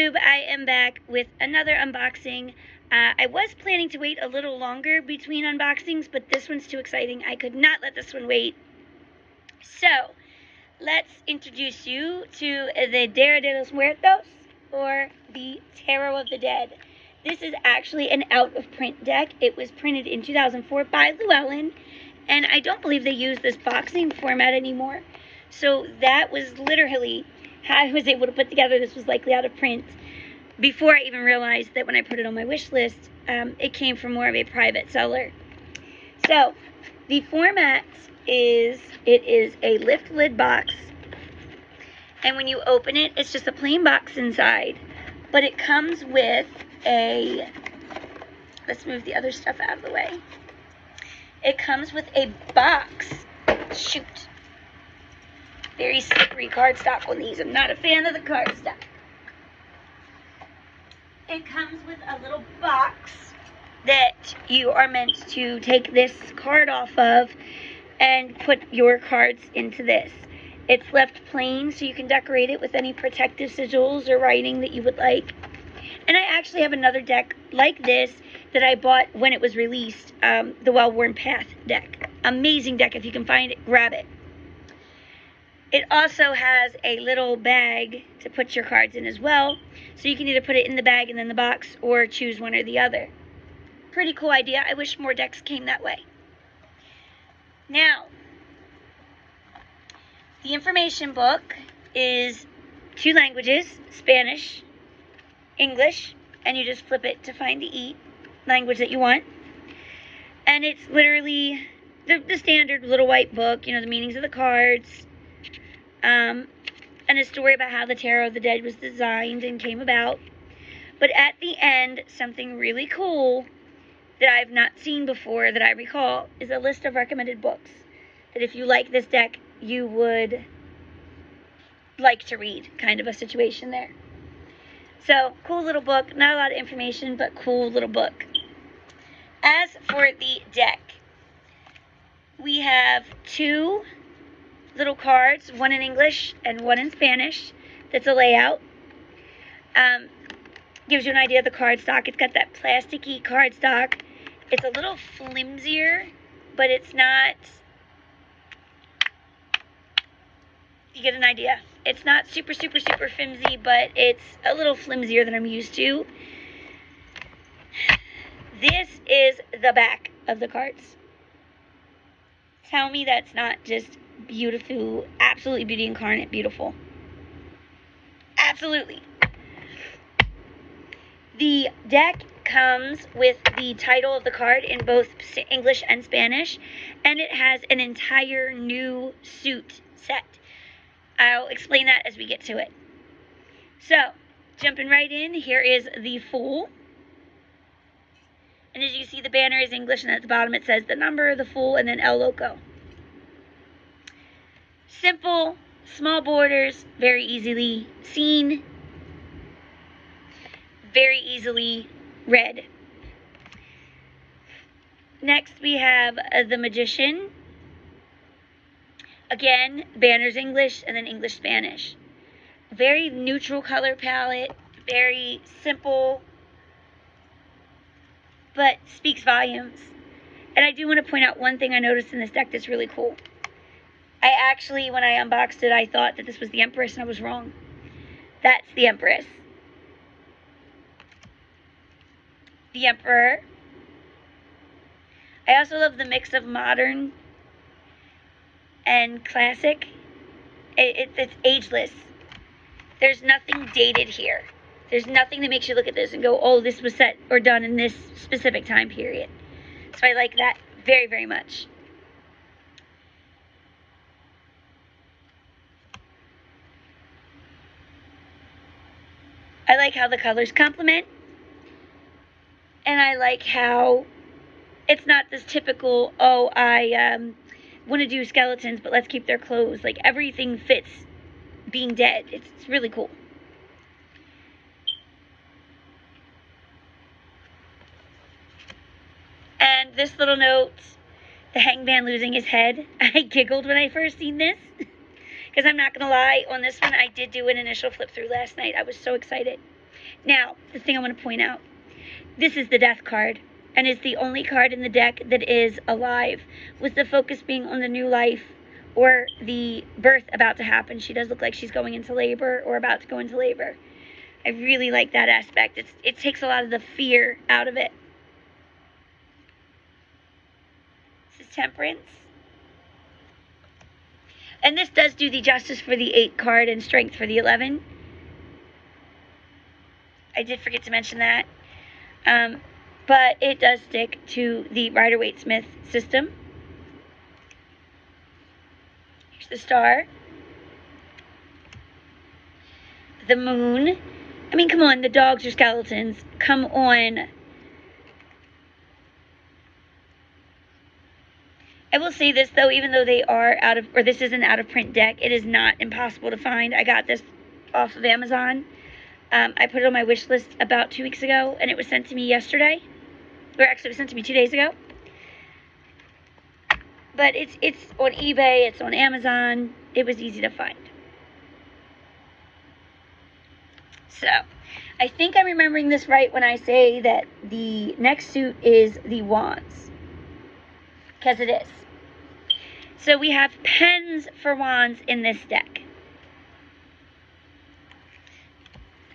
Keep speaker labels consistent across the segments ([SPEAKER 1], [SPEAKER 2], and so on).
[SPEAKER 1] YouTube, I am back with another unboxing. I was planning to wait a little longer between unboxings, but this one's too exciting. I could not let this one wait. So, let's introduce you to the Dia de los Muertos, or the Tarot of the Dead. This is actually an out-of-print deck. It was printed in 2004 by Llewellyn, and I don't believe they use this boxing format anymore. So that was literally how I was able to put together. This was likely out of print before I even realized that when I put it on my wish list, it came from more of a private seller. So the format is, it is a lift lid box, and when you open it, it's just a plain box inside, but it comes with a, let's move the other stuff out of the way. It comes with a box. Shoot. Very slippery cardstock on these. I'm not a fan of the cardstock. It comes with a little box that you are meant to take this card off of and put your cards into this. It's left plain, so you can decorate it with any protective sigils or writing that you would like. And I actually have another deck like this that I bought when it was released, the Well-Worn Path deck. Amazing deck. If you can find it, grab it. It also has a little bag to put your cards in as well, so you can either put it in the bag and then the box, or choose one or the other. Pretty cool idea. I wish more decks came that way. Now, the information book is 2 languages, Spanish, English, and you just flip it to find the language that you want. And it's literally the standard little white book, you know, the meanings of the cards, and a story about how the Tarot of the Dead was designed and came about. But at the end, something really cool that I've not seen before that I recall is a list of recommended books that if you like this deck, you would like to read, kind of a situation there. So, cool little book. Not a lot of information, but cool little book. As for the deck, we have 2 little cards, one in English and one in Spanish. That's a layout. Gives you an idea of the cardstock. It's got that plasticky cardstock. It's a little flimsier, but it's not, you get an idea. It's not super, super, super flimsy, but it's a little flimsier than I'm used to. This is the back of the cards. Tell me that's not just beautiful, absolutely beauty incarnate, beautiful. Absolutely. The deck comes with the title of the card in both English and Spanish, and it has an entire new suit set. I'll explain that as we get to it. So, jumping right in, here is the Fool. And as you see, the banner is English, and at the bottom it says the number, the Fool, and then El Loco. Simple, small borders, very easily seen, very easily read. Next we have the Magician. Again, banner's English and then English Spanish. Very neutral color palette, very simple, but speaks volumes. And I do want to point out one thing I noticed in this deck that's really cool. I actually, when I unboxed it, I thought that this was the Empress, and I was wrong. That's the Empress. The Emperor. I also love the mix of modern and classic. It's ageless. There's nothing dated here. There's nothing that makes you look at this and go, oh, this was set or done in this specific time period. So I like that very, very much. I like how the colors complement, and I like how it's not this typical, oh, I want to do skeletons, but let's keep their clothes. Like, everything fits being dead. It's really cool. And this little note, the hangman losing his head. I giggled when I first seen this. Because I'm not going to lie, on this one, I did do an initial flip through last night. I was so excited. Now, the thing I want to point out, this is the Death card, and is the only card in the deck that is alive, with the focus being on the new life or the birth about to happen. She does look like she's going into labor or about to go into labor. I really like that aspect. It takes a lot of the fear out of it. This is Temperance. And this does do the Justice for the 8 card and Strength for the 11. I did forget to mention that. But it does stick to the Rider-Waite-Smith system. Here's the Star. The Moon. I mean, come on, the dogs are skeletons. Come on. I will say this, though, even though they are this is an out-of-print deck, it is not impossible to find. I got this off of Amazon. I put it on my wish list about 2 weeks ago, and it was sent to me yesterday. Or actually, it was sent to me 2 days ago. But it's on eBay, it's on Amazon. It was easy to find. So, I think I'm remembering this right when I say that the next suit is the Wands. Because it is. So we have Pens for Wands in this deck.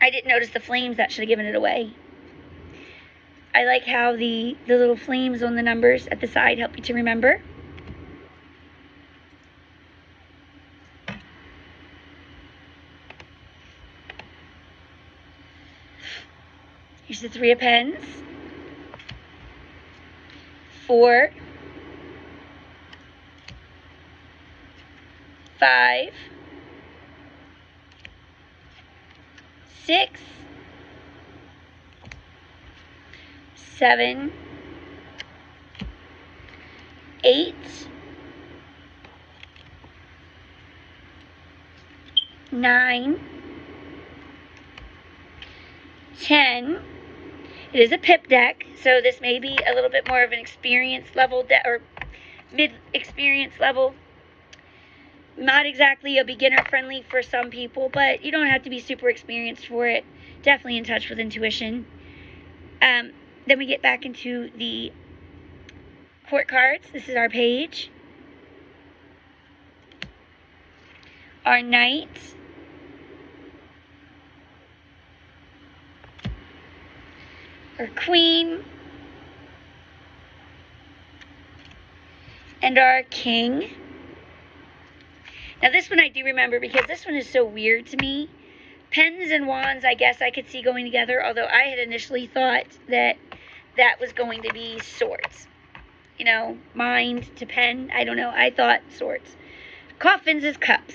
[SPEAKER 1] I didn't notice the flames. That should have given it away. I like how the little flames on the numbers at the side help you to remember. Here's the 3 of Pens. 4. 5. 6. 7. 8. 9. 10. It is a pip deck, so this may be a little bit more of an experience level deck, or mid-experience level. Not exactly a beginner-friendly for some people, but you don't have to be super experienced for it. Definitely in touch with intuition. Then we get back into the court cards. This is our Page. Our Knight. Our Queen. And our King. Now this one I do remember because this one is so weird to me. Pens and Wands, I guess I could see going together, although I had initially thought that that was going to be Swords. You know, mind to pen. I don't know. I thought Swords. Coffins is Cups.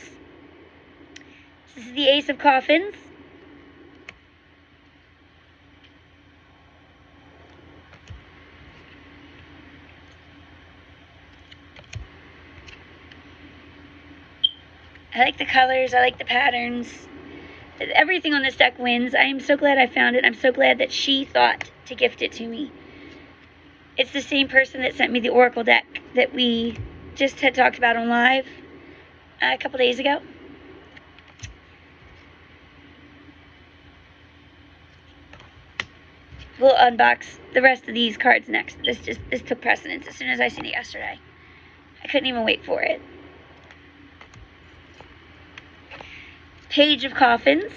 [SPEAKER 1] This is the Ace of Coffins. I like the colors. I like the patterns. Everything on this deck wins. I am so glad I found it. I'm so glad that she thought to gift it to me. It's the same person that sent me the Oracle deck that we just had talked about on live a couple days ago. We'll unbox the rest of these cards next. This took precedence as soon as I seen it yesterday. I couldn't even wait for it. Page of Coffins.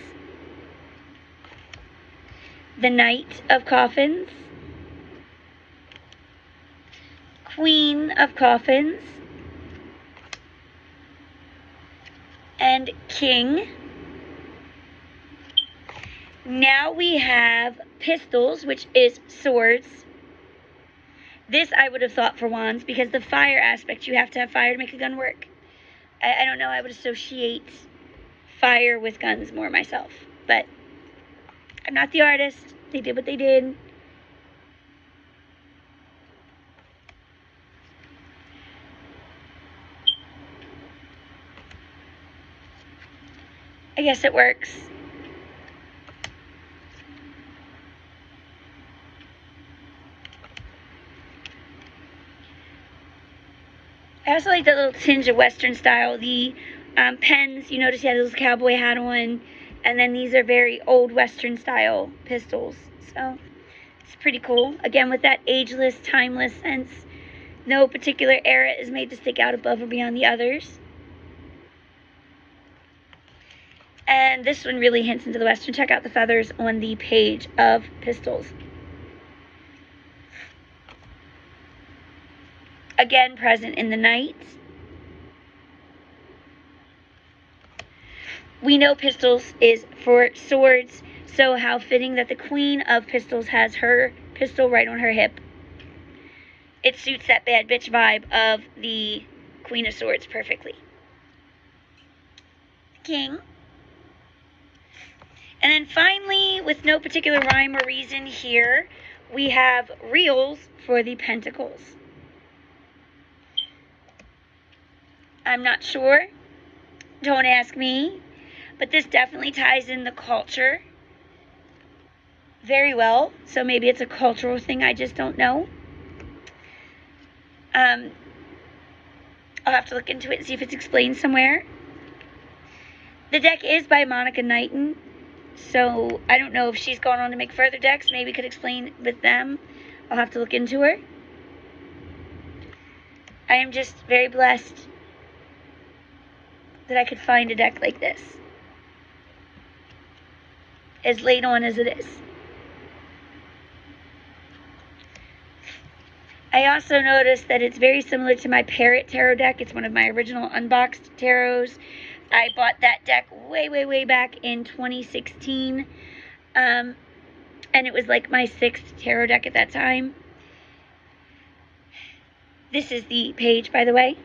[SPEAKER 1] The Knight of Coffins. Queen of Coffins. And King. Now we have Pistols, which is Swords. This I would have thought for Wands because the fire aspect, you have to have fire to make a gun work. I don't know, I would associate fire with guns more myself, but I'm not the artist. They did what they did. I guess it works. I also like that little tinge of Western style. The pens, you notice he had his cowboy hat on. And then these are very old Western style pistols. So it's pretty cool. Again, with that ageless, timeless sense. No particular era is made to stick out above or beyond the others. And this one really hints into the Western. Check out the feathers on the page of pistols. Again, present in the night. We know pistols is for swords, so how fitting that the Queen of Pistols has her pistol right on her hip. It suits that bad bitch vibe of the Queen of Swords perfectly. King. And then finally, with no particular rhyme or reason here, we have reels for the Pentacles. I'm not sure. Don't ask me. But this definitely ties in the culture very well. So maybe it's a cultural thing. I just don't know. I'll have to look into it and see if it's explained somewhere. The deck is by Monica Knighton. So I don't know if she's gone on to make further decks. Maybe could explain with them. I'll have to look into her. I am just very blessed that I could find a deck like this. As late on as it is. I also noticed that it's very similar to my Parrot Tarot deck. It's one of my original unboxed tarots. I bought that deck way back in 2016. And it was like my 6th tarot deck at that time. This is the page, by the way.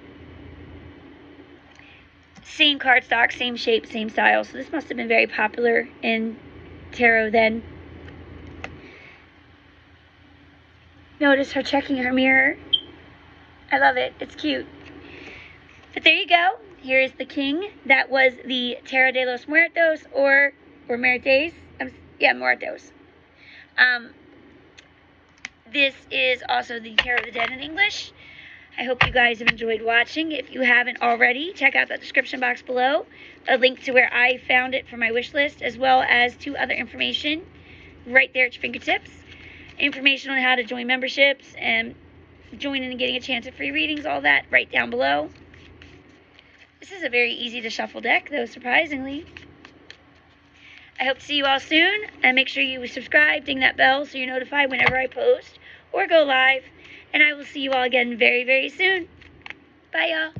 [SPEAKER 1] Same cardstock, same shape, same style. So this must have been very popular in tarot then. Notice her checking her mirror. I love it. It's cute. But there you go. Here is the king. That was the Tarot de los Muertos or Muertes. Yeah, Muertos. This is also the Tarot of the Dead in English. I hope you guys have enjoyed watching. If you haven't already, check out the description box below. A link to where I found it for my wish list, as well as to other information right there at your fingertips. Information on how to join memberships and joining and getting a chance at free readings, all that right down below. This is a very easy to shuffle deck, though, surprisingly. I hope to see you all soon, and make sure you subscribe, ding that bell so you're notified whenever I post or go live. And I will see you all again very soon. Bye, y'all.